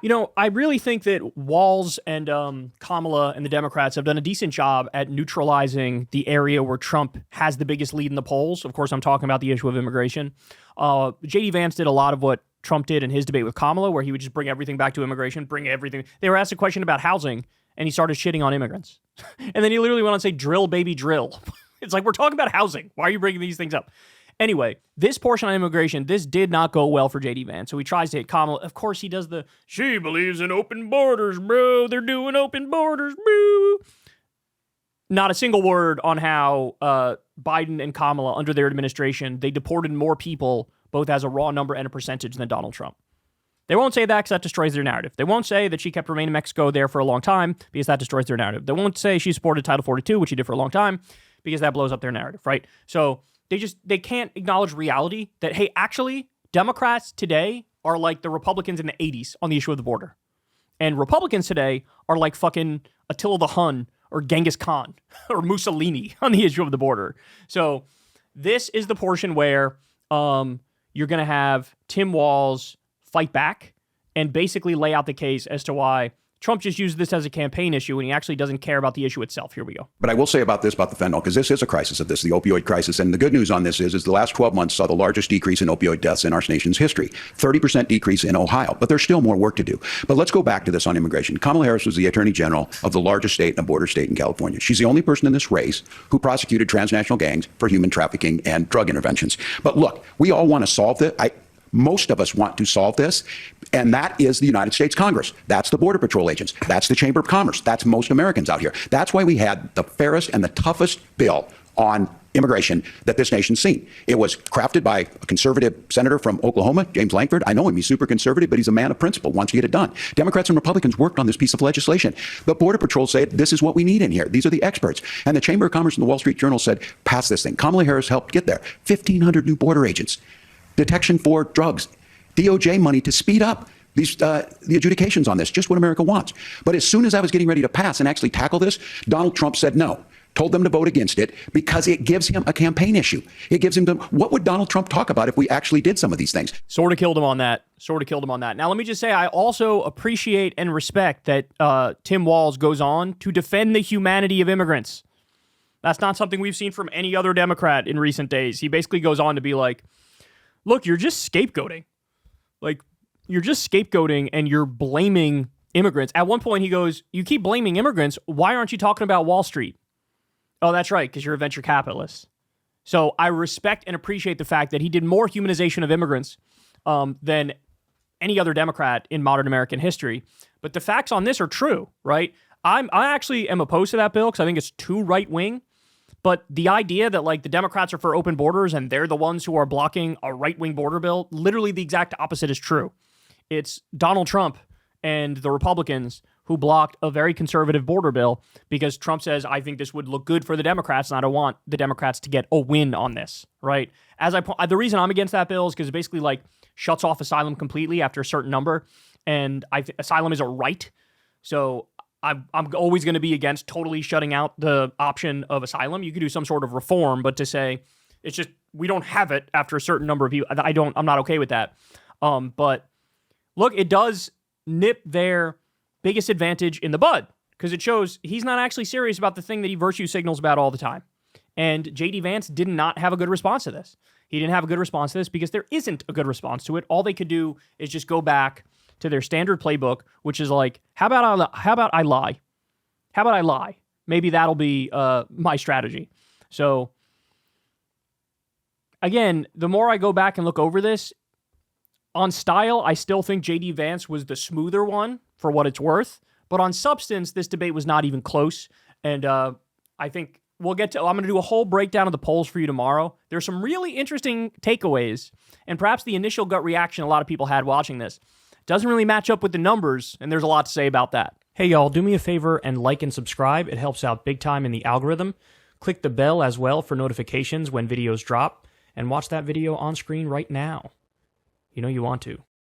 You know, I really think that Walz and Kamala and the Democrats have done a decent job at neutralizing the area where Trump has the biggest lead in the polls. Of course, I'm talking about the issue of immigration. J.D. Vance did a lot of what Trump did in his debate with Kamala, where he would just bring everything back to immigration, bring everything. They were asked a question about housing, and he started shitting on immigrants. And then he literally went on to say, drill, baby, drill. It's like, we're talking about housing. Why are you bringing these things up? Anyway, this portion on immigration, this did not go well for J.D. Vance. So he tries to hit Kamala. Of course, he does she believes in open borders, bro. They're doing open borders, bro. Not a single word on how Biden and Kamala, under their administration, they deported more people, both as a raw number and a percentage, than Donald Trump. They won't say that because that destroys their narrative. They won't say that she kept remaining in Mexico there for a long time because that destroys their narrative. They won't say she supported Title 42, which she did for a long time, because that blows up their narrative, right? So they can't acknowledge reality that, hey, actually, Democrats today are like the Republicans in the 80s on the issue of the border. And Republicans today are like fucking Attila the Hun or Genghis Khan or Mussolini on the issue of the border. So this is the portion where you're going to have Tim Walz fight back and basically lay out the case as to why Trump just used this as a campaign issue and he actually doesn't care about the issue itself. Here we go. But I will say about the fentanyl, because this is a crisis of this, the opioid crisis. And the good news on this is the last 12 months saw the largest decrease in opioid deaths in our nation's history, 30% decrease in Ohio. But there's still more work to do. But let's go back to this on immigration. Kamala Harris was the attorney general of the largest state and a border state in California. She's the only person in this race who prosecuted transnational gangs for human trafficking and drug interventions. But look, we all want to solve this. Most of us want to solve this, and that is the United States Congress. That's the Border Patrol agents. That's the Chamber of Commerce. That's most Americans out here. That's why we had the fairest and the toughest bill on immigration that this nation's seen. It was crafted by a conservative senator from Oklahoma, James Lankford. I know him. He's super conservative, but he's a man of principle, wants to get it done. Democrats and Republicans worked on this piece of legislation. The Border Patrol said, this is what we need in here. These are the experts. And the Chamber of Commerce and the Wall Street Journal said, pass this thing. Kamala Harris helped get there. 1,500 new border agents. Detection for drugs, DOJ money to speed up the adjudications on this, just what America wants. But as soon as I was getting ready to pass and actually tackle this, Donald Trump said no, told them to vote against it because it gives him a campaign issue. It gives him what would Donald Trump talk about if we actually did some of these things? Sort of killed him on that. Now, let me just say, I also appreciate and respect that Tim Walz goes on to defend the humanity of immigrants. That's not something we've seen from any other Democrat in recent days. He basically goes on to be like, look, you're just scapegoating. Like, you're just scapegoating and you're blaming immigrants. At one point, he goes, you keep blaming immigrants. Why aren't you talking about Wall Street? Oh, that's right, because you're a venture capitalist. So I respect and appreciate the fact that he did more humanization of immigrants than any other Democrat in modern American history. But the facts on this are true, right? I actually am opposed to that bill because I think it's too right-wing. But the idea that, like, the Democrats are for open borders and they're the ones who are blocking a right-wing border bill, literally the exact opposite is true. It's Donald Trump and the Republicans who blocked a very conservative border bill because Trump says, I think this would look good for the Democrats and I don't want the Democrats to get a win on this, right? The reason I'm against that bill is because it basically, like, shuts off asylum completely after a certain number, and asylum is a right. So I'm always going to be against totally shutting out the option of asylum. You could do some sort of reform, but to say it's just we don't have it after a certain number of people, I'm not okay with that. But look, it does nip their biggest advantage in the bud because it shows he's not actually serious about the thing that he virtue signals about all the time. And J.D. Vance did not have a good response to this. He didn't have a good response to this because there isn't a good response to it. All they could do is just go back to their standard playbook, which is like, how about I lie? How about I lie? Maybe that'll be my strategy. So again, the more I go back and look over this, on style, I still think J.D. Vance was the smoother one for what it's worth. But on substance, this debate was not even close. And I think I'm going to do a whole breakdown of the polls for you tomorrow. There's some really interesting takeaways, and perhaps the initial gut reaction a lot of people had watching this doesn't really match up with the numbers, and there's a lot to say about that. Hey, y'all, do me a favor and like and subscribe. It helps out big time in the algorithm. Click the bell as well for notifications when videos drop, and watch that video on screen right now. You know you want to.